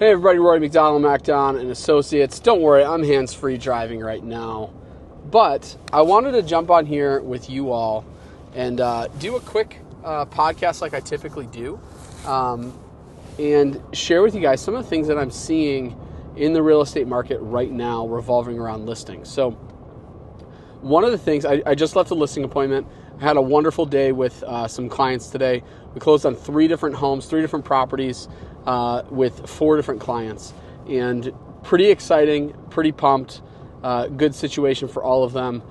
Hey everybody, Rory McDonald, MacDon and Associates. Don't worry, I'm hands-free driving right now. But I wanted to jump on here with you all and do a quick podcast like I typically do and share with you guys some of the things that I'm seeing in the real estate market right now revolving around listings. So one of the things, I just left a listing appointment. I had a wonderful day with some clients today. We closed on 3 different homes, 3 different properties with 4 different clients. And pretty exciting, pretty pumped, good situation for all of them.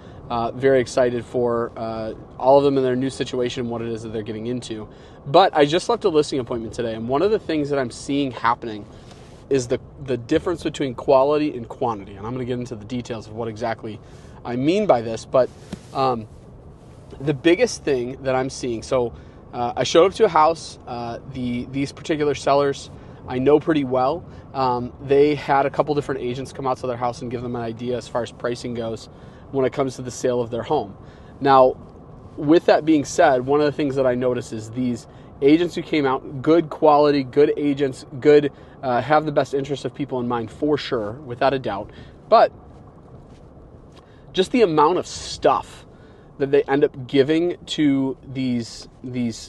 Very excited for all of them in their new situation and what it is that they're getting into. But I just left a listing appointment today. And one of the things that I'm seeing happening is the difference between quality and quantity. And I'm going to get into the details of what exactly I mean by this. But the biggest thing that I'm seeing, so I showed up to a house. These particular sellers I know pretty well. They had a couple different agents come out to their house and give them an idea as far as pricing goes when it comes to the sale of their home. Now, with that being said, one of the things that I noticed is these agents who came out, good quality, good agents, good, have the best interest of people in mind for sure, without a doubt. But just the amount of stuff that they end up giving to these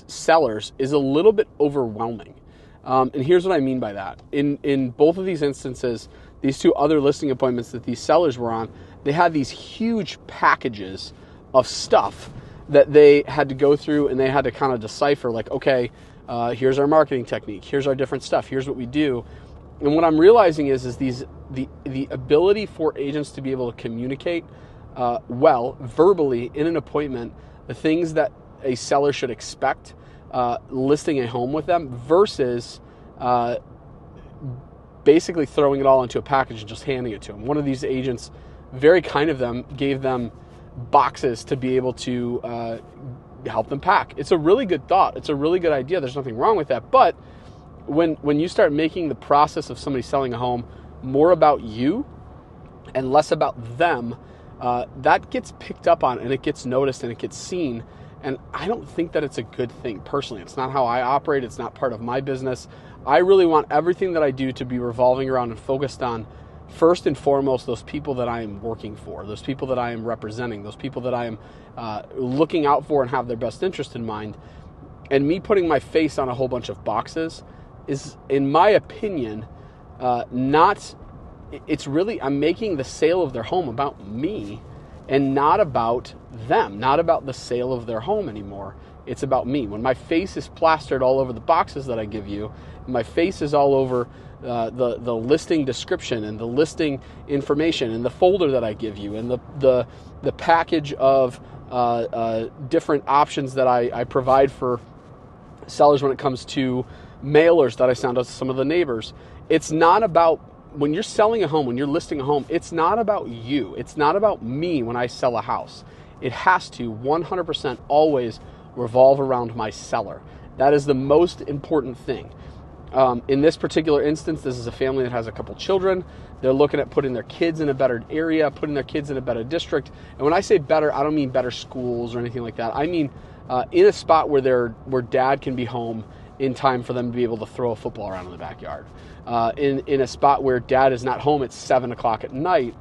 sellers is a little bit overwhelming. And here's what I mean by that. In both of these instances, these 2 other listing appointments that these sellers were on, they had these huge packages of stuff that they had to go through and they had to kind of decipher, like, okay, here's our marketing technique, here's our different stuff, here's what we do. And what I'm realizing is the ability for agents to be able to communicate well, verbally in an appointment, the things that a seller should expect listing a home with them versus basically throwing it all into a package and just handing it to them. One of these agents, very kind of them, gave them boxes to be able to help them pack. It's a really good thought. It's a really good idea. There's nothing wrong with that. But when you start making the process of somebody selling a home more about you and less about them, that gets picked up on and it gets noticed and it gets seen. And I don't think that it's a good thing personally. It's not how I operate. It's not part of my business. I really want everything that I do to be revolving around and focused on, first and foremost, those people that I am working for, those people that I am representing, those people that I am looking out for and have their best interest in mind. And me putting my face on a whole bunch of boxes is, in my opinion, it's really, I'm making the sale of their home about me and not about them, not about the sale of their home anymore. It's about me. When my face is plastered all over the boxes that I give you, my face is all over the listing description and the listing information and the folder that I give you and the package of different options that I provide for sellers when it comes to mailers that I send out to some of the neighbors. It's not about, when you're selling a home, when you're listing a home, it's not about you. It's not about me when I sell a house. It has to 100% always revolve around my seller. That is the most important thing. In this particular instance, this is a family that has a couple children. They're looking at putting their kids in a better area, putting their kids in a better district. And when I say better, I don't mean better schools or anything like that. I mean in a spot where dad can be home in time for them to be able to throw a football around in the backyard. In a spot where dad is not home at 7 o'clock at night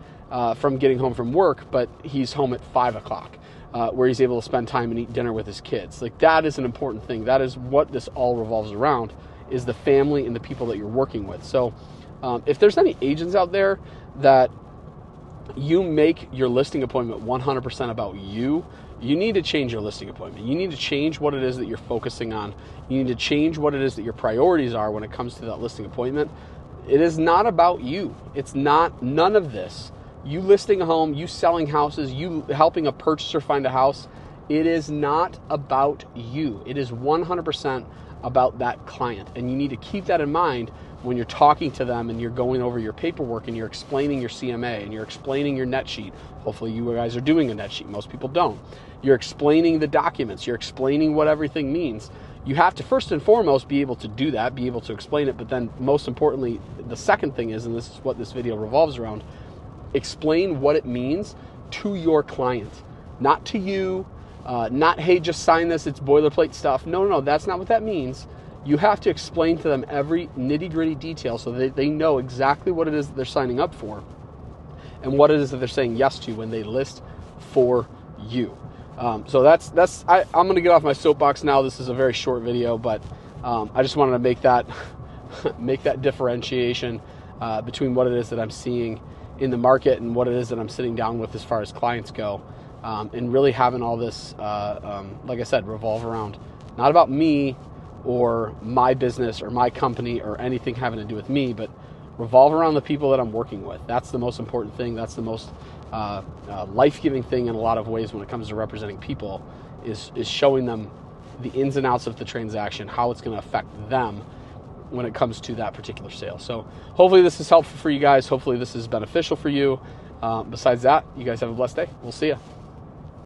from getting home from work, but he's home at 5 o'clock, where he's able to spend time and eat dinner with his kids. Like, that is an important thing. That is what this all revolves around, is the family and the people that you're working with. So if there's any agents out there that you make your listing appointment 100% about you, you need to change your listing appointment. You need to change what it is that you're focusing on. You need to change what it is that your priorities are when it comes to that listing appointment. It is not about you. It's not, none of this. You listing a home, you selling houses, you helping a purchaser find a house. It is not about you. It is 100% about that client. And you need to keep that in mind when you're talking to them and you're going over your paperwork and you're explaining your CMA and you're explaining your net sheet. Hopefully you guys are doing a net sheet. Most people don't. You're explaining the documents. You're explaining what everything means. You have to first and foremost be able to do that, be able to explain it. But then most importantly, the second thing is, and this is what this video revolves around, explain what it means to your client, not to you, not, hey, just sign this, it's boilerplate stuff. No, that's not what that means. you have to explain to them every nitty-gritty detail so that they know exactly what it is that they're signing up for and what it is that they're saying yes to when they list for you. So I'm going to get off my soapbox now. This is a very short video, but I just wanted to make that make that differentiation between what it is that I'm seeing in the market and what it is that I'm sitting down with as far as clients go, and really having all this, like I said, revolve around not about me or my business or my company or anything having to do with me, but revolve around the people that I'm working with. That's the most important thing. That's the most life-giving thing in a lot of ways when it comes to representing people, is showing them the ins and outs of the transaction, how it's going to affect them when it comes to that particular sale. So hopefully this is helpful for you guys. Hopefully this is beneficial for you. Besides that, you guys have a blessed day. We'll see you.